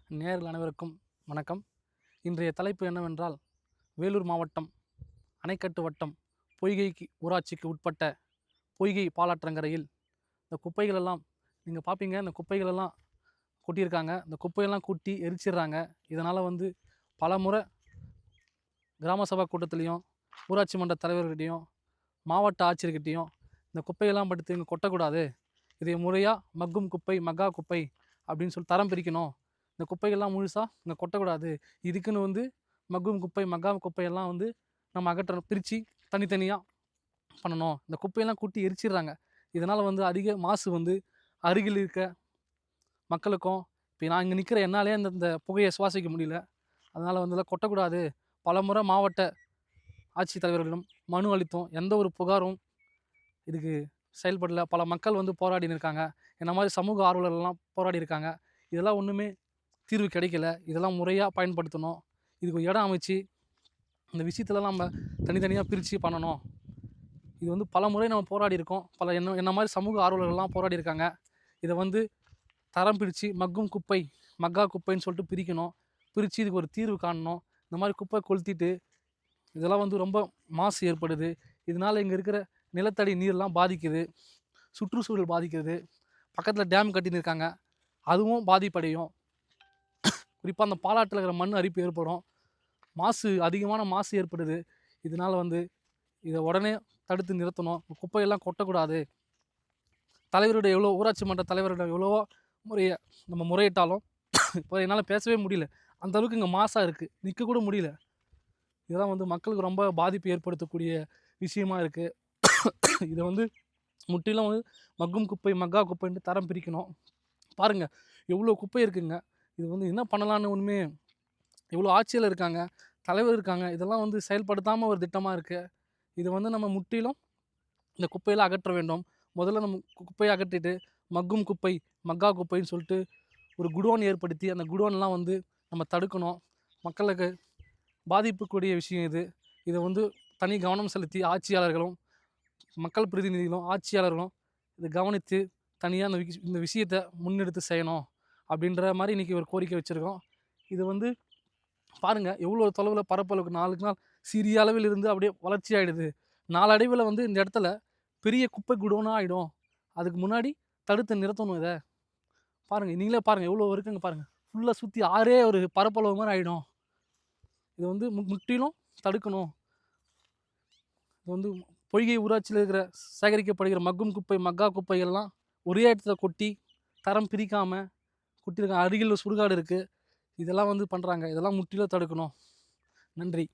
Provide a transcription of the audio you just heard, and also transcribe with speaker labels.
Speaker 1: நேயர்கள் அனைவருக்கும் வணக்கம். இன்றைய தலைப்பு என்னவென்றால், வேலூர் மாவட்டம் அணைக்கட்டு வட்டம் பொய்கைக்கு ஊராட்சிக்கு உட்பட்ட பொய்கை பாலாற்றங்கரையில் இந்த குப்பைகளெல்லாம் நீங்கள் பார்ப்பீங்க. இந்த குப்பைகளெல்லாம் கொட்டியிருக்காங்க. இந்த குப்பையெல்லாம் கொட்டி எரிச்சிடுறாங்க. இதனால் வந்து பலமுறை கிராம சபா கூட்டத்திலையும், ஊராட்சி மன்ற தலைவர்கிட்டையும், மாவட்ட ஆட்சியர்கிட்டையும் இந்த குப்பையெல்லாம் படுத்து இங்கே கொட்டக்கூடாது, இதை முறையாக மக்கும் குப்பை, மக்கா குப்பை அப்படின்னு சொல்லி தரம் பிரிக்கணும், இந்த குப்பைகள்லாம் முழுசாக இங்கே கொட்டக்கூடாது, இதுக்குன்னு வந்து மக்கும் குப்பை, மக்கா குப்பையெல்லாம் வந்து நம்ம அகற்றணும், பிரித்து தனித்தனியாக பண்ணணும். இந்த குப்பையெல்லாம் கூட்டி எரிச்சிடுறாங்க. இதனால் வந்து அதிக மாசு வந்து அருகில் இருக்க மக்களுக்கும், இப்போ நான் இங்கே நிற்கிற என்னாலே இந்த புகையை சுவாசிக்க முடியல. அதனால் வந்து இதெல்லாம் கொட்டக்கூடாது. பலமுறை மாவட்ட ஆட்சித்தலைவர்களிடம் மனு அளித்தோம். எந்த ஒரு புகாரும் இதுக்கு செயல்படல. பல மக்கள் வந்து போராடின்னு இருக்காங்க. என்ன மாதிரி சமூக ஆர்வலர்கள்லாம் போராடி இருக்காங்க. இதெல்லாம் ஒன்றுமே தீர்வு கிடைக்கல. இதெல்லாம் முறையாக பயன்படுத்தணும். இதுக்கு ஒரு இடம் அமைச்சு இந்த விஷயத்துலலாம் நம்ம தனித்தனியாக பிரித்து பண்ணணும். இது வந்து பல முறை நம்ம போராடி இருக்கோம். பல என்ன மாதிரி சமூக ஆர்வலர்கள்லாம் போராடி இருக்காங்க. இதை வந்து தரம் பிரித்து மக்கும் குப்பை, மக்கா குப்பைன்னு சொல்லிட்டு பிரிக்கணும். பிரித்து இதுக்கு ஒரு தீர்வு காணணும். இந்த மாதிரி குப்பை கொளுத்திட்டு இதெல்லாம் வந்து ரொம்ப மாசு ஏற்படுது. இதனால் இங்கே இருக்கிற நிலத்தடி நீர்லாம் பாதிக்குது. சுற்றுச்சூழல் பாதிக்குது. பக்கத்தில் டேம் கட்டின்னு இருக்காங்க, அதுவும் பாதிப்படையும். குறிப்பாக அந்த பாலாற்றில் இருக்கிற மண் அரிப்பு ஏற்படும். அதிகமான மாசு ஏற்படுது. இதனால் வந்து இதை உடனே தடுத்து நிறுத்தணும். குப்பையெல்லாம் கொட்டக்கூடாது. தலைவருடைய ஊராட்சி மன்ற தலைவரிடம் எவ்வளவோ நம்ம முறையிட்டாலும் இப்போ என்னால் பேசவே முடியல. அந்த அளவுக்கு இங்கே மாசாக இருக்குது. நிற்க கூட முடியல. இதெல்லாம் வந்து மக்களுக்கு ரொம்ப பாதிப்பு ஏற்படுத்தக்கூடிய விஷயமா இருக்குது. இதை வந்து முற்றிலும் வந்து மக்கும் குப்பை, மக்கா குப்பைன்ட்டு தரம் பிரிக்கணும். பாருங்கள், எவ்வளோ குப்பை இருக்குங்க. இது வந்து என்ன பண்ணலான்னு ஒன்றுமே, எவ்வளோ ஆட்சியில் இருக்காங்க, தலைவர் இருக்காங்க, இதெல்லாம் வந்து செயல்படுத்தாமல் ஒரு திட்டமாக இருக்குது. இதை வந்து நம்ம முற்றிலும் இந்த குப்பையெல்லாம் அகற்ற வேண்டும். முதல்ல நம்ம குப்பையை அகற்றிட்டு மக்கும் குப்பை, மக்கா குப்பைன்னு சொல்லிட்டு ஒரு குடோன் ஏற்படுத்தி அந்த குடோன்லாம் வந்து நம்ம தடுக்கணும். மக்களுக்கு பாதிப்புக்கூடிய விஷயம் இது. இதை வந்து தனி கவனம் செலுத்தி ஆட்சியாளர்களும், மக்கள் பிரதிநிதிகளும், ஆட்சியாளர்களும் இதை கவனித்து தனியாக இந்த விஷயத்தை முன்னெடுத்து செய்யணும் அப்படின்ற மாதிரி இன்றைக்கி ஒரு கோரிக்கை வச்சுருக்கோம். இது வந்து பாருங்கள், எவ்வளோ தொலைவில் பரப்பளவுக்கு நாளுக்கு நாள் சிறிய அளவில் இருந்து அப்படியே வளர்ச்சி ஆகிடுது. நாளடைவில் வந்து இந்த இடத்துல பெரிய குப்பை குடோனாக ஆகிடும். அதுக்கு முன்னாடி தடுத்து நிறுத்தணும் இதை. பாருங்கள், நீங்களே பாருங்கள் எவ்வளோ இருக்குங்க பாருங்கள். ஃபுல்லாக சுற்றி ஆறே ஒரு பரப்பளவு மாதிரி ஆகிடும். இதை வந்து முற்றிலும் தடுக்கணும். இது வந்து பொய்கை ஊராட்சியில் இருக்கிற சேகரிக்கப்படுகிற மக்கும் குப்பை, மக்கா குப்பைகள்லாம் ஒரே இடத்துல கொட்டி தரம் பிரிக்காமல் கொட்டியிருக்காங்க. அருகில் சுடுகாடு இருக்குது. இதெல்லாம் வந்து பண்ணுறாங்க. இதெல்லாம் முற்றிலும் தடுக்கணும். நன்றி.